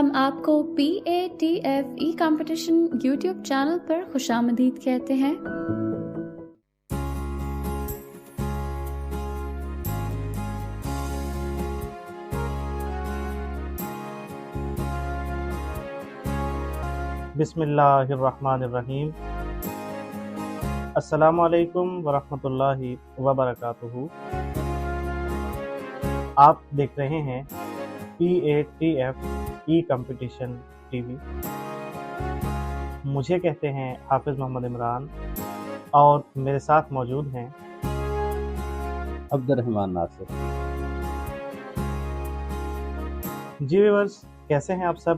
ہم آپ کو PATFE کمپٹیشن یوٹیوب چینل پر خوشامدید کہتے ہیں۔ بسم اللہ الرحمن الرحیم۔ السلام علیکم ورحمۃ اللہ وبرکاتہ۔ آپ دیکھ رہے ہیں PATFE کمپٹیشن TV۔ مجھے کہتے ہیں حافظ محمد عمران، اور میرے ساتھ موجود ہیں عبد الرحمن ناصر۔ جی ویورز، کیسے ہیں آپ سب؟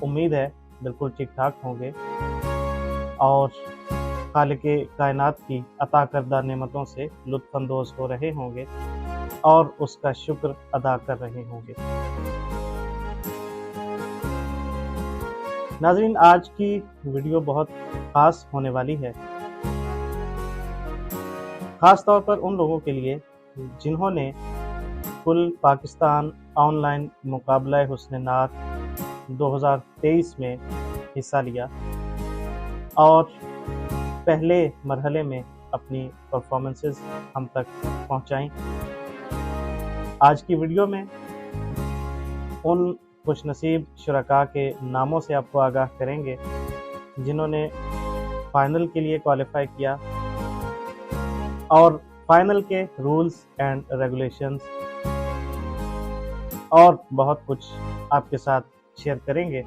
امید ہے بالکل ٹھیک ٹھاک ہوں گے اور خالق کائنات کی عطا کردہ نعمتوں سے لطف اندوز ہو رہے ہوں گے اور اس کا شکر ادا کر رہے ہوں گے۔ ناظرین، آج کی ویڈیو بہت خاص ہونے والی ہے، خاص طور پر ان لوگوں کے لیے جنہوں نے کل پاکستان آن لائن مقابلہ حسن نعت 2023 میں حصہ لیا اور پہلے مرحلے میں اپنی پرفارمنسز ہم تک پہنچائیں۔ آج کی ویڈیو میں ان خوش نصیب شرکاء کے ناموں سے آپ کو آگاہ کریں گے جنہوں نے فائنل کے لیے کوالیفائی کیا، اور فائنل کے رولز اینڈ ریگولیشنز اور بہت کچھ آپ کے ساتھ شیئر کریں گے۔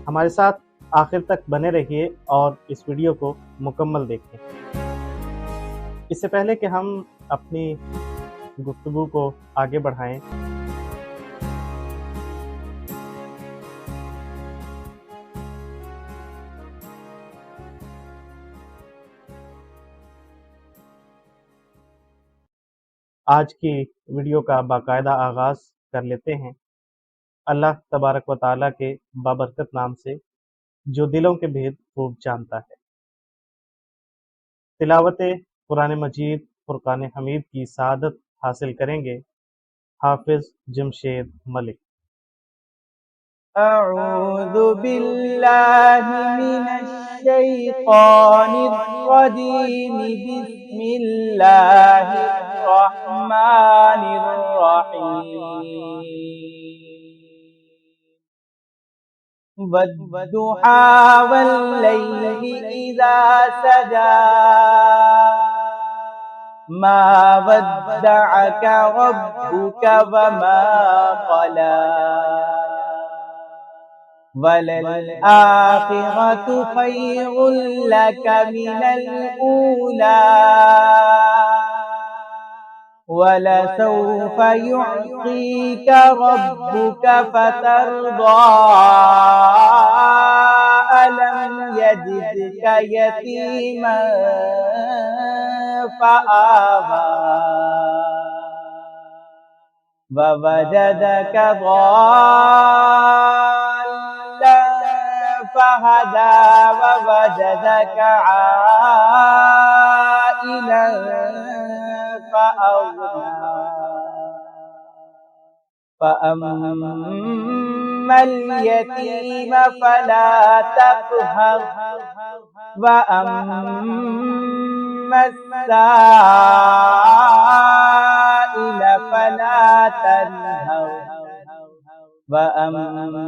ہمارے ساتھ آخر تک بنے رہیے اور اس ویڈیو کو مکمل دیکھیں۔ اس سے پہلے کہ ہم اپنی گفتگو کو آگے بڑھائیں، آج کی ویڈیو کا باقاعدہ آغاز کر لیتے ہیں اللہ تبارک و تعالیٰ کے بابرکت نام سے، جو دلوں کے بھید خوب جانتا ہے۔ تلاوت قرآن مجید فرقان حمید کی سعادت حاصل کریں گے حافظ جمشید ملک۔ اعوذ باللہ من الشیطان الرجیم، بسم اللہ الرحمن الرحیم۔ والضحى والليل إذا سجى ما ودعك ربك وما قلى وللآخرة خير لك من الأولى وَلَسَوْفَ يُعْطِيكَ رَبُّكَ فَتَرْضَىٰ أَلَمْ يَجِدْكَ يَتِيمًا فَآوَىٰ وَوَجَدَكَ ضَالًّا فَهَدَىٰ وَوَجَدَكَ عَائِلًا فَأَمَّا الْيَتِيمَ فَلَا تَقْهَرْ وَأَمَّا السَّائِلَ فَلَا تَنْهَرْ وَأَمَّا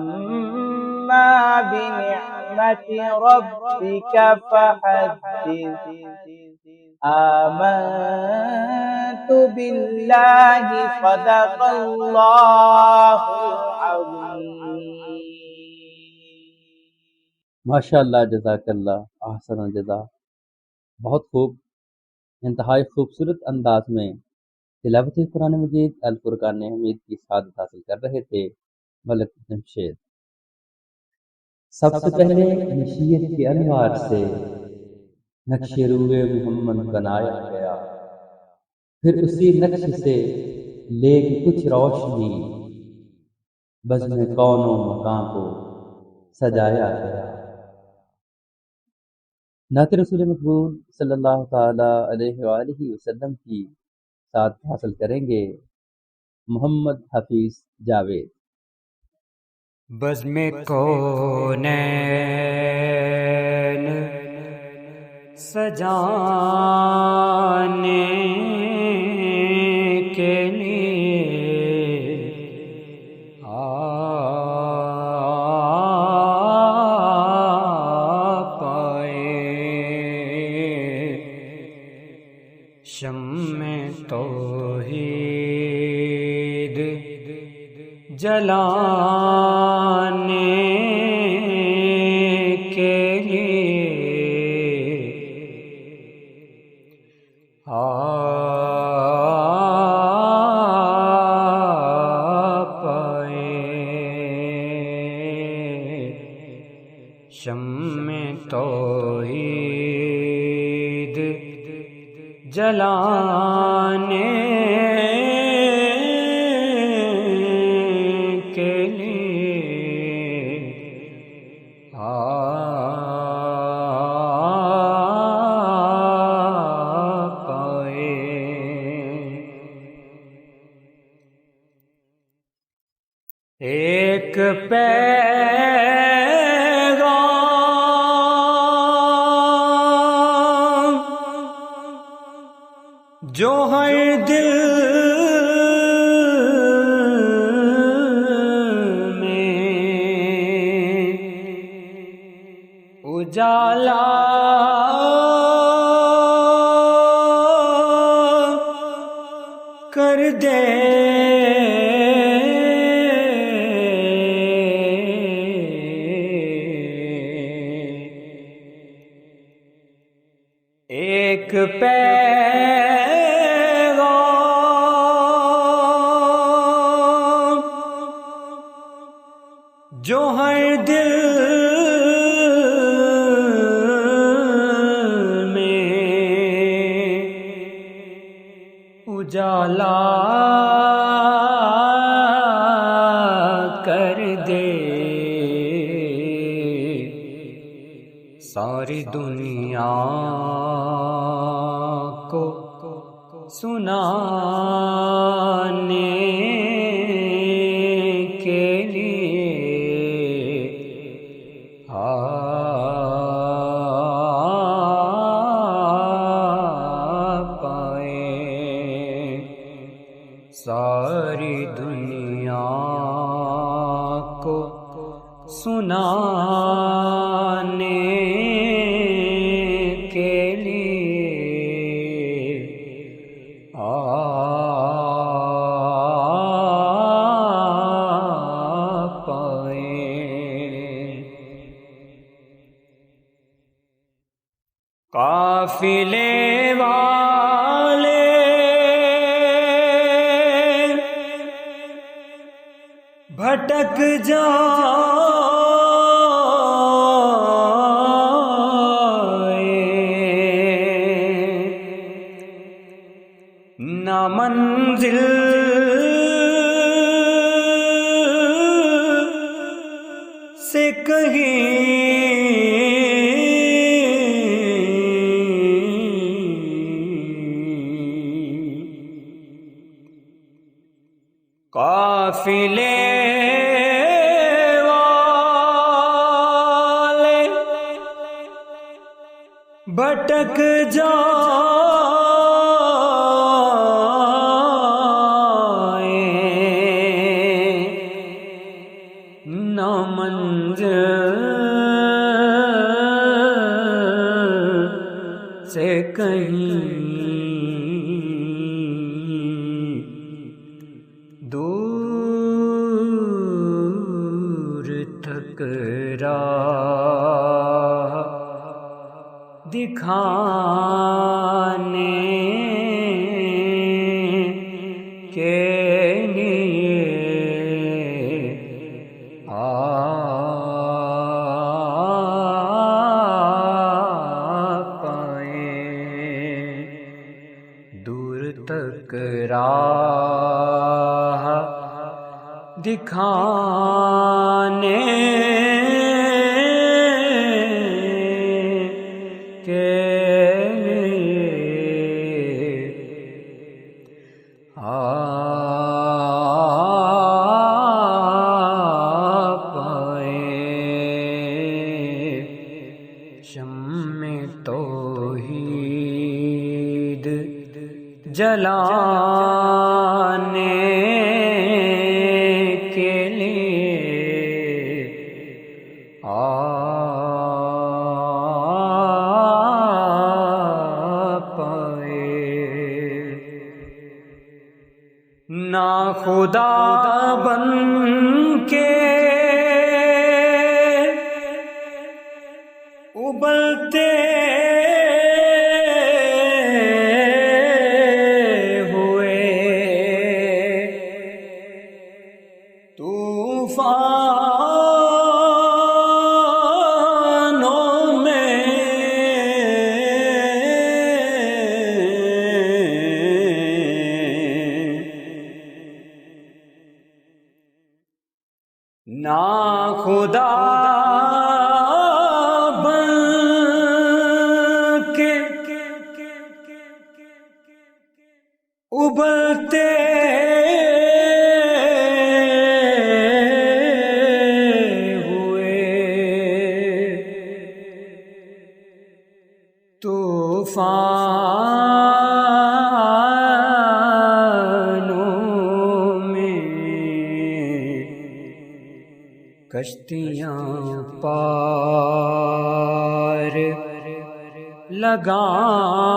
بِنِعْمَةِ رَبِّكَ فَحَدِّثْ۔ آمنت باللہ صدق اللہ العظیم۔ ماشاء اللہ، جزاک اللہ احسن الجزا۔ بہت خوب، انتہائی خوبصورت انداز میں تلاوت قرآن مجید الفرقان حمید کی سعادت حاصل کر رہے تھے ملک جمشید۔ سب سے پہلے مشیت کے انوار سے نقش روئے محمد بنایا گیا، پھر اسی نقش سے لے کے کچھ روشنی بزم کون و مکان کو سجایا گیا۔ نعت رسول مقبول صلی اللہ تعالی علیہ وآلہ وسلم کی سعادت حاصل کریں گے محمد حفیظ جاوید۔ بزم کونین سجانے کے لیے آپ آئے، شمع توحید جلانے کے لیے آپ آئے، شمع توحید جلانے کے لیے آپ آئے۔ ایک پیغام جو ہر دل میں اجالا کر دے، ایک پیغام جو ہر دل میں اجالا کر دے، ساری دنیا کو سنانے کے لیے آپ آئے، ساری دنیا کو سنانے کے لیے آپ آئے۔ قافلے والے بھٹک نہ منزل سے کہیں، قافلے والے بھٹک نہ منزل سے کہیں دور تک راہ دکھانے کے لیے آپ آئے، دور تک راہ دکھانے کے لیے آپ جلانے کے لیے نا خدا بن کے ابلتے ہوئے طوفانوں میں نا خدا بن کے ابلتے ہوئے طوفانوں میں کشتیاں پار لگانے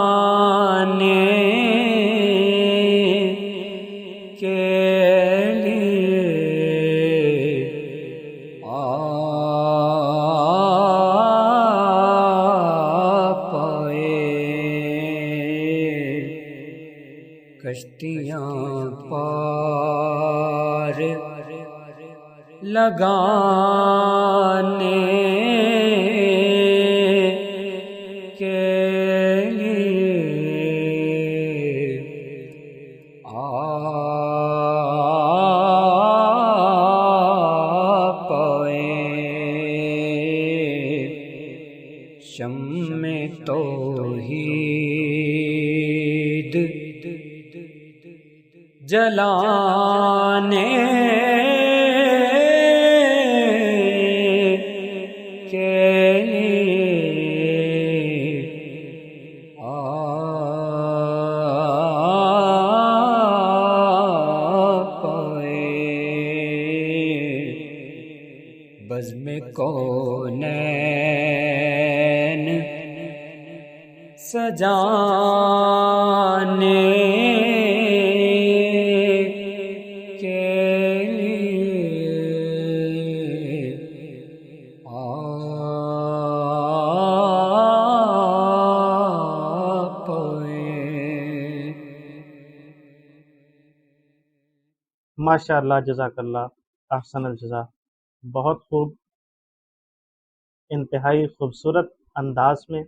کے لیے کشتیاں پار لگانے کے لیے شمع توحید جلانے کے لیے بزم کونین سجانے ماشاء اللہ، جزاک اللہ احسن الجزا. بہت خوب، انتہائی خوبصورت انداز میں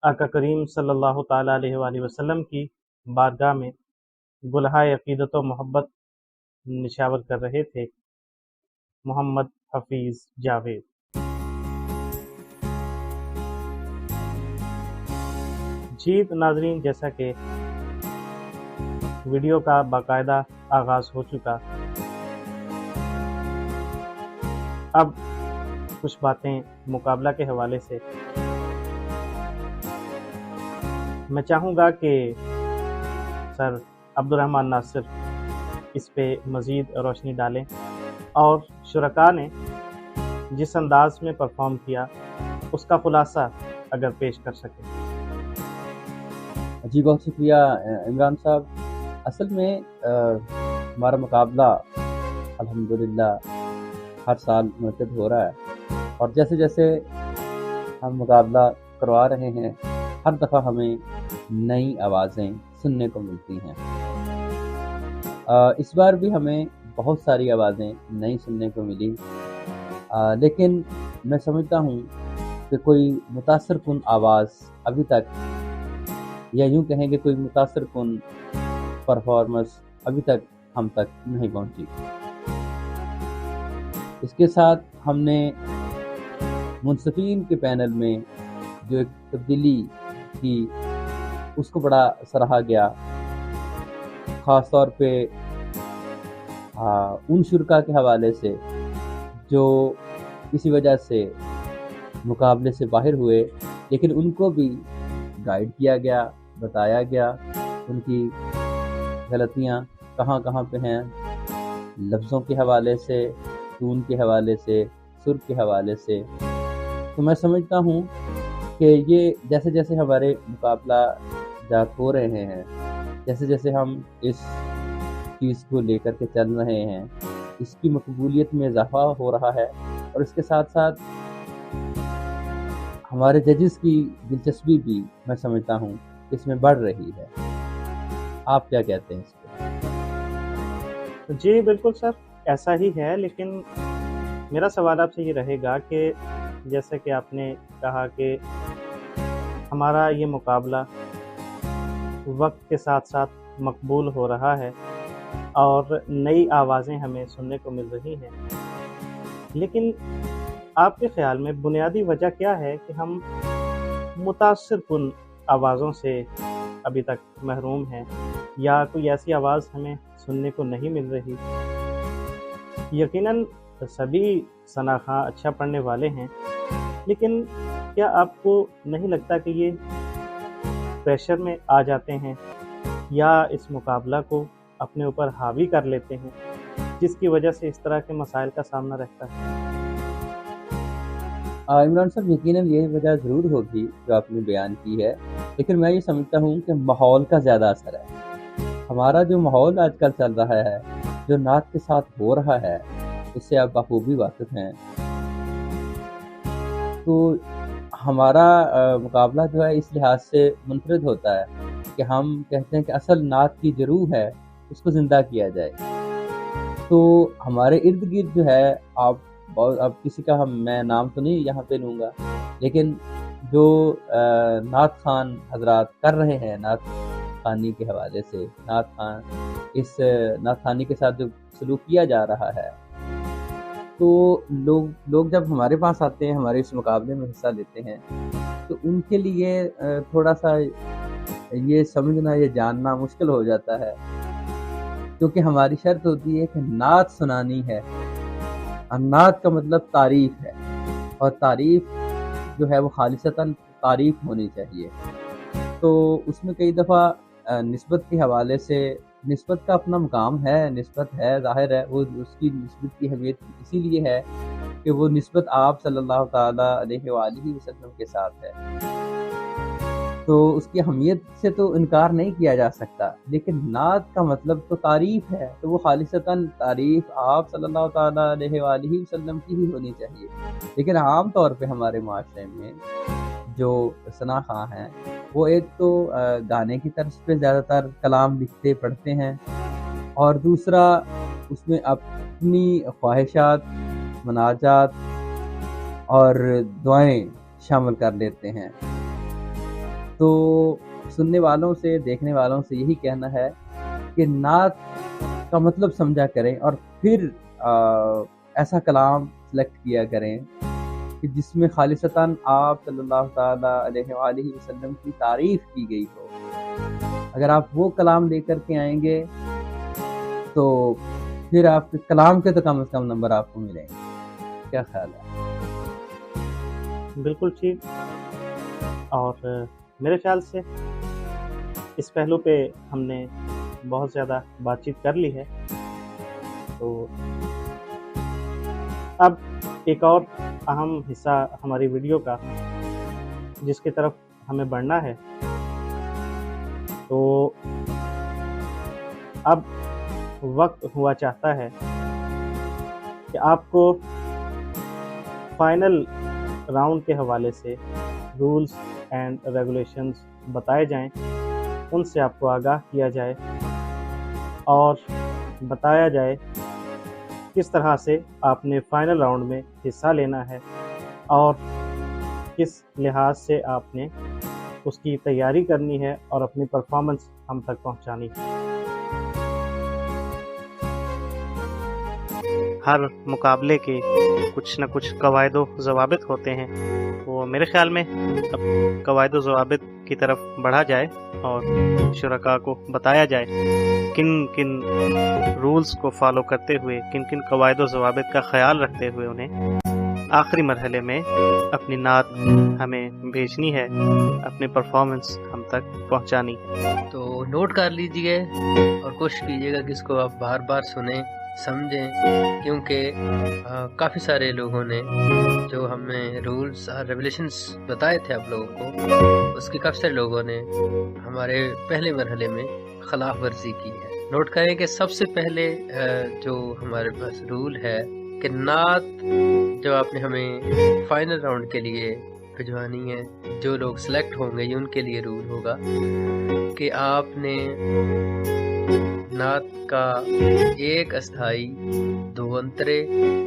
آقا کریم صلی اللہ تعالیٰ علیہ وآلہ وسلم کی بارگاہ میں گلہائے عقیدت و محبت نشاور کر رہے تھے محمد حفیظ جاوید. جیت ناظرین، جیسا کہ ویڈیو کا باقاعدہ آغاز ہو چکا، اب کچھ باتیں مقابلہ کے حوالے سے میں چاہوں گا کہ سر عبدالرحمن ناصر اس پہ مزید روشنی ڈالیں اور شرکاء نے جس انداز میں پرفارم کیا اس کا خلاصہ اگر پیش کر سکیں. جی بہت شکریہ عمران صاحب. اصل میں ہمارا مقابلہ الحمدللہ ہر سال منعقد ہو رہا ہے، اور جیسے جیسے ہم مقابلہ کروا رہے ہیں ہر دفعہ ہمیں نئی آوازیں سننے کو ملتی ہیں. اس بار بھی ہمیں بہت ساری آوازیں نئی سننے کو ملی، لیکن میں سمجھتا ہوں کہ کوئی متاثر کن آواز ابھی تک، یا یوں کہیں کہ کوئی متاثر کن پرفارمنس ابھی تک ہم تک نہیں پہنچی. اس کے ساتھ ہم نے منصفین کے پینل میں جو ایک تبدیلی کی اس کو بڑا سراہا گیا، خاص طور پہ ان شرکاء کے حوالے سے جو کسی وجہ سے مقابلے سے باہر ہوئے، لیکن ان کو بھی گائیڈ کیا گیا، بتایا گیا ان کی غلطیاں کہاں کہاں پہ ہیں، لفظوں کے حوالے سے، ٹون کے حوالے سے، سر کے حوالے سے۔ تو میں سمجھتا ہوں کہ یہ جیسے جیسے ہمارے مقابلہ جات ہو رہے ہیں، جیسے جیسے ہم اس چیز کو لے کر کے چل رہے ہیں، اس کی مقبولیت میں اضافہ ہو رہا ہے، اور اس کے ساتھ ساتھ ہمارے ججز کی دلچسپی بھی میں سمجھتا ہوں اس میں بڑھ رہی ہے۔ آپ کیا کہتے ہیں اس پہ؟ جی بالکل سر، ایسا ہی ہے، لیکن میرا سوال آپ سے یہ رہے گا کہ جیسے کہ آپ نے کہا کہ ہمارا یہ مقابلہ وقت کے ساتھ ساتھ مقبول ہو رہا ہے اور نئی آوازیں ہمیں سننے کو مل رہی ہیں، لیکن آپ کے خیال میں بنیادی وجہ کیا ہے کہ ہم متاثر کن آوازوں سے ابھی تک محروم ہیں، یا کوئی ایسی آواز ہمیں سننے کو نہیں مل رہی؟ یقیناً سبھی ثناء اچھا پڑھنے والے ہیں، لیکن کیا آپ کو نہیں لگتا کہ یہ پریشر میں آ جاتے ہیں یا اس مقابلہ کو اپنے اوپر حاوی کر لیتے ہیں، جس کی وجہ سے اس طرح کے مسائل کا سامنا رہتا ہے؟ عمران صاحب، یقیناً یہ وجہ ضرور ہوگی جو آپ نے بیان کی ہے، لیکن میں یہ سمجھتا ہوں کہ ماحول کا زیادہ اثر ہے۔ ہمارا جو ماحول آج کل چل رہا ہے، جو نعت کے ساتھ ہو رہا ہے، اس سے آپ بخوبی واقف ہیں۔ تو ہمارا مقابلہ جو ہے اس لحاظ سے منفرد ہوتا ہے کہ ہم کہتے ہیں کہ اصل نعت کی جو روح ہے اس کو زندہ کیا جائے۔ تو ہمارے ارد گرد جو ہے، اب کسی کا میں نام تو نہیں یہاں پہ لوں گا، لیکن جو نعت خوان حضرات کر رہے ہیں نعت خوانی کے حوالے سے، نعت خوان اس نعت خوانی کے ساتھ جو سلوک کیا جا رہا ہے، تو لوگ جب ہمارے پاس آتے ہیں، ہمارے اس مقابلے میں حصہ لیتے ہیں، تو ان کے لیے تھوڑا سا یہ سمجھنا، یہ جاننا مشکل ہو جاتا ہے، کیونکہ ہماری شرط ہوتی ہے کہ نعت سنانی ہے، اور نعت کا مطلب تعریف ہے، اور تعریف جو ہے وہ خالصتاً تعریف ہونی چاہیے۔ تو اس میں کئی دفعہ نسبت کے حوالے سے، نسبت کا اپنا مقام ہے، نسبت ہے، ظاہر ہے، وہ اس کی نسبت کی اہمیت اسی لیے ہے کہ وہ نسبت آپ صلی اللہ تعالیٰ علیہ وآلہ وسلم کے ساتھ ہے، تو اس کی اہمیت سے تو انکار نہیں کیا جا سکتا، لیکن نعت کا مطلب تو تعریف ہے، تو وہ خالصتاً تعریف آپ صلی اللہ تعالیٰ علیہ وآلہ وسلم کی ہی ہونی چاہیے۔ لیکن عام طور پہ ہمارے معاشرے میں جو ثناء خواں ہیں، وہ ایک تو گانے کی طرز پہ زیادہ تر کلام لکھتے پڑھتے ہیں، اور دوسرا اس میں اپنی خواہشات، مناجات اور دعائیں شامل کر لیتے ہیں۔ تو سننے والوں سے، دیکھنے والوں سے یہی کہنا ہے کہ نعت کا مطلب سمجھا کریں، اور پھر ایسا کلام سلیکٹ کیا کریں کہ جس میں خالصتاً آپ صلی اللہ تعالیٰ علیہ وآلہ وسلم کی تعریف کی گئی ہو۔ اگر آپ وہ کلام لے کر کے آئیں گے تو پھر آپ کے کلام کے تو کم از کم نمبر آپ کو ملیں گے۔ کیا خیال ہے؟ بالکل ٹھیک، اور میرے خیال سے اس پہلو پہ ہم نے بہت زیادہ بات چیت کر لی ہے، تو اب ایک اور اہم حصہ ہماری ویڈیو کا جس کی طرف ہمیں بڑھنا ہے، تو اب وقت ہوا چاہتا ہے کہ آپ کو فائنل راؤنڈ کے حوالے سے رولز اینڈ ریگولیشنز بتائے جائیں، ان سے آپ کو آگاہ کیا جائے اور بتایا جائے کس طرح سے آپ نے فائنل راؤنڈ میں حصہ لینا ہے اور کس لحاظ سے آپ نے اس کی تیاری کرنی ہے اور اپنی پرفارمنس ہم تک پہنچانی ہے۔ ہر مقابلے کے کچھ نہ کچھ قواعد و ضوابط ہوتے ہیں، تو میرے خیال میں اب قواعد و ضوابط کی طرف بڑھا جائے اور شرکاء کو بتایا جائے کن کن رولز کو فالو کرتے ہوئے، کن کن قواعد و ضوابط کا خیال رکھتے ہوئے انہیں آخری مرحلے میں اپنی نعت ہمیں بھیجنی ہے، اپنی پرفارمنس ہم تک پہنچانی ہے۔ تو نوٹ کر لیجئے اور کوشش کیجئے گا کہ اس کو آپ بار بار سنیں، سمجھیں، کیونکہ کافی سارے لوگوں نے جو ہمیں رولز اور ریگولیشنز بتائے تھے آپ لوگوں کو، اس کے کافی سارے لوگوں نے ہمارے پہلے مرحلے میں خلاف ورزی کی ہے۔ نوٹ کریں کہ سب سے پہلے جو ہمارے پاس رول ہے کہ نعت جب آپ نے ہمیں فائنل راؤنڈ کے لیے بھجوانی ہے، جو لوگ سلیکٹ ہوں گے یہ ان کے لیے رول ہوگا کہ آپ نے نعت کا ایک استھائی 2 انترے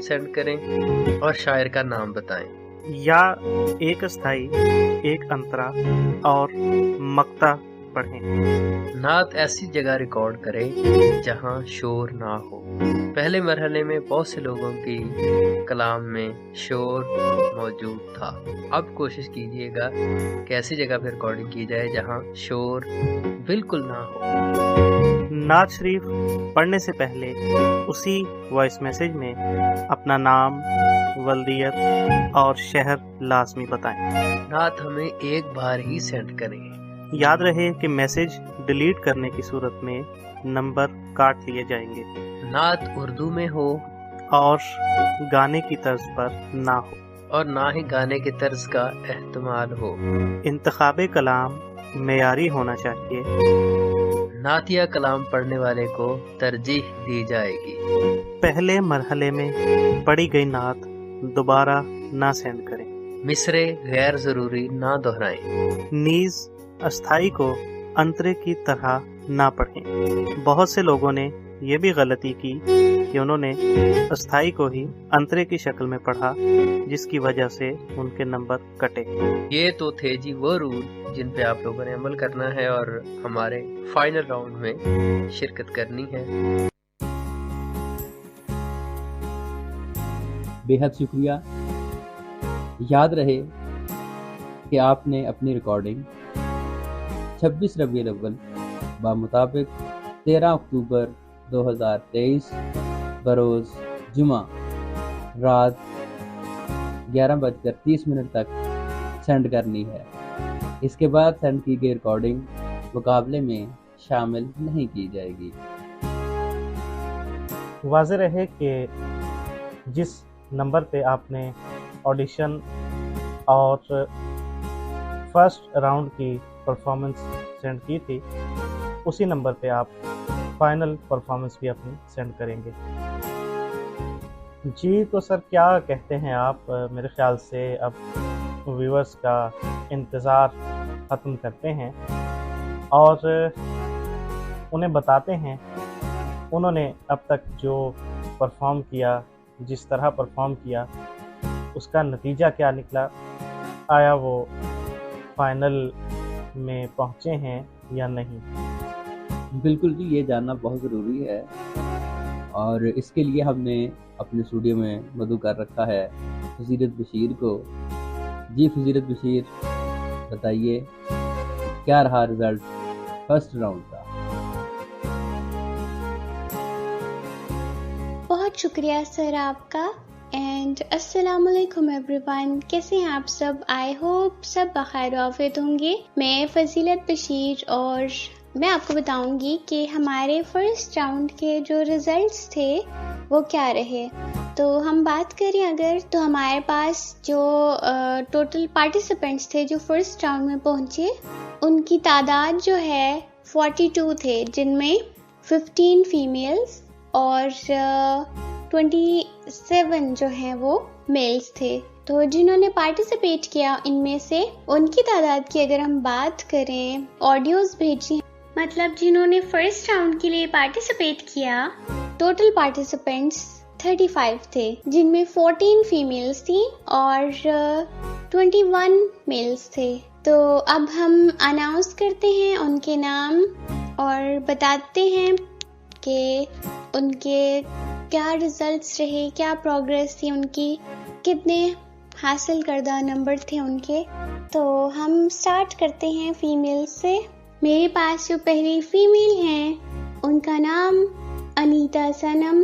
سینڈ کریں اور شاعر کا نام بتائیں، یا ایک استھائی، ایک انترا اور مقطع پڑھیں۔ نعت ایسی جگہ ریکارڈ کریں جہاں شور نہ ہو۔ پہلے مرحلے میں بہت سے لوگوں کی کلام میں شور موجود تھا، اب کوشش کیجئے گا کہ ایسی جگہ پہ ریکارڈنگ کی جائے جہاں شور بالکل نہ ہو۔ نعت شریف پڑھنے سے پہلے اسی وائس میسیج میں اپنا نام، ولدیت اور شہر لازمی بتائیں۔ نعت ہمیں ایک بار ہی سینڈ کریں۔ یاد رہے کہ میسیج ڈیلیٹ کرنے کی صورت میں نمبر کاٹ لیے جائیں گے۔ نعت اردو میں ہو اور گانے کی طرز پر نہ ہو، اور نہ ہی گانے کے طرز کا احتمال ہو۔ انتخاب کلام معیاری ہونا چاہیے۔ نعتیہ کلام پڑھنے والے کو ترجیح دی جائے گی۔ پہلے مرحلے میں پڑھی گئی نعت دوبارہ نہ سینڈ کریں۔ مصرے غیر ضروری نہ دہرائیں۔ نیز استھائی کو انترے کی طرح نہ پڑھیں۔ بہت سے لوگوں نے یہ بھی غلطی کی کہ انہوں نے استھائی کو ہی انترے کی شکل میں پڑھا، جس کی وجہ سے ان کے نمبر کٹے۔ یہ تو تھے جی وہ رول جن پہ آپ لوگوں نے عمل کرنا ہے اور ہمارے فائنل راؤنڈ میں شرکت کرنی ہے۔ بے حد شکریہ۔ یاد رہے کہ آپ نے اپنی ریکارڈنگ 26 ربیع الاول بمطابق 13 اکتوبر 2023 بروز جمعہ رات 11:30 تک سینڈ کرنی ہے۔ اس کے بعد سینڈ کی گئی ریکارڈنگ مقابلے میں شامل نہیں کی جائے گی۔ واضح رہے کہ جس نمبر پہ آپ نے آڈیشن اور فرسٹ راؤنڈ کی پرفارمنس سینڈ کی تھی، اسی نمبر پہ آپ فائنل پرفارمنس بھی اپنی سینڈ کریں گے۔ جی تو سر کیا کہتے ہیں آپ؟ میرے خیال سے اب ویورز کا انتظار ختم کرتے ہیں اور انہیں بتاتے ہیں انہوں نے اب تک جو پرفارم کیا، جس طرح پرفارم کیا، اس کا نتیجہ کیا نکلا، آیا وہ فائنل میں پہنچے ہیں یا نہیں۔ بالکل جی، یہ جاننا بہت ضروری ہے اور اس کے لیے ہم نے اپنے اسٹوڈیو میں مدعو کر رکھا ہے فضیلت بشیر کو۔ جی فضیلت بشیر، بتائیے کیا رہا رزلٹ فرسٹ راؤنڈ کا؟ بہت شکریہ سر آپ کا، اینڈ السلام علیکم ایوری ون، کیسے ہیں آپ سب؟ آئی ہوپ سب بخیر و عافیت ہوں گے۔ میں فضیلت بشیر اور میں آپ کو بتاؤں گی کہ ہمارے فرسٹ راؤنڈ کے جو ریزلٹس تھے وہ کیا رہے۔ تو ہم بات کریں اگر، تو ہمارے پاس جو ٹوٹل پارٹیسپینٹس تھے جو فرسٹ راؤنڈ میں پہنچے، ان کی تعداد جو ہے 42 تھے، جن میں 15 فیمیلز اور 27 جو ہیں وہ میلز تھے۔ تو جنہوں نے پارٹیسپیٹ کیا ان میں سے ان کی تعداد کی اگر ہم بات کریں، آڈیوز بھیجی، مطلب جنہوں نے فرسٹ راؤنڈ کے لیے پارٹیسپیٹ کیا، ٹوٹل پارٹیسپینٹس 35 تھے، جن میں 14 فیمیلز تھیں اور 21 میلز تھے۔ تو اب ہم اناؤنس کرتے ہیں ان کے نام اور بتاتے ہیں کہ ان کے کیا ریزلٹس رہے، کیا پروگریس تھی ان کی، کتنے حاصل کردہ نمبر تھے ان کے۔ تو ہم سٹارٹ کرتے ہیں فیمیل سے۔ میرے پاس جو پہلی فیمیل ہیں ان کا نام انیتا سنم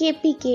KPK,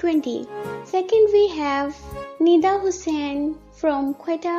20. Second we have Nida Hussain from Quetta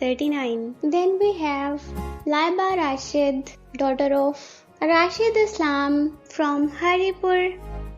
39. Then we have Laiba Rashid, daughter of Rashid Islam from Haripur,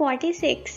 46.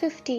50.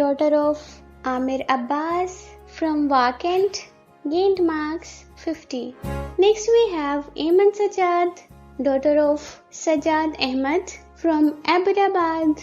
daughter of Amir Abbas from Wakent, gained marks 50. Next we have Ayman Sajjad, daughter of Sajjad Ahmed from Abbottabad,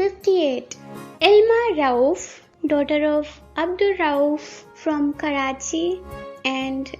58. Ilma Rauf, daughter of Abdur Rauf from Karachi, and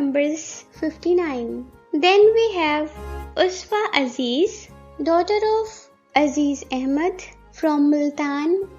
numbers 59. Then we have Usfa Aziz, daughter of Aziz Ahmed from Multan,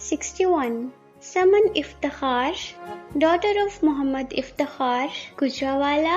61. Saman Iftikhar, daughter of Muhammad Iftikhar Gujrawala,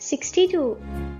62.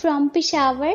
from Peshawar,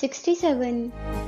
67.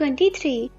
23.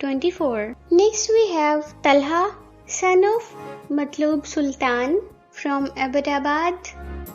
24. Next we have Talha, son of Matlub Sultan from Abbottabad,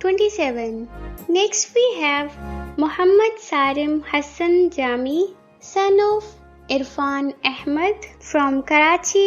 27. Next we have Muhammad Sarim Hassan Jami, son of Irfan Ahmed from Karachi,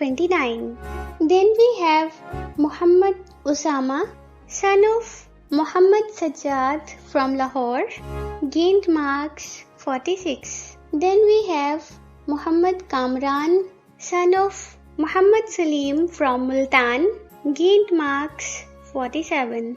29. Then we have Muhammad Usama, son of Muhammad Sajjad from Lahore, gained marks 46. Then we have Muhammad Kamran, son of Muhammad Salim from Multan, gained marks 47.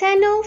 son of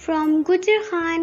from Gujar Khan,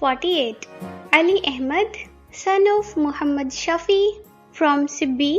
48. Ali Ahmed, son of Muhammad Shafi from Sibbi,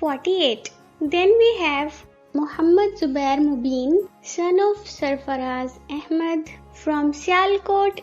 48. Then we have Muhammad Zubair Mubin, son of Sarfaraz Ahmed from Sialkot,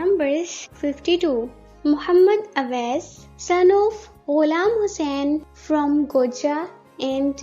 numbers 52. Muhammad Awais, son of Ghulam Hussain from Goja, and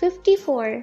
54.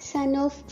son of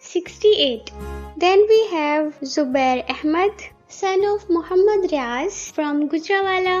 68. Then we have Zubair Ahmed, son of Muhammad Riaz from Gujrawala,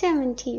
70.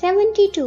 72.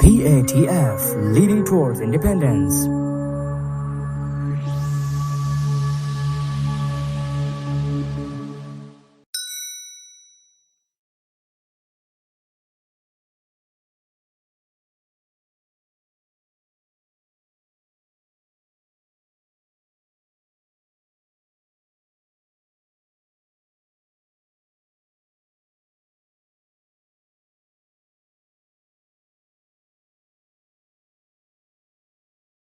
PATF, leading towards independence.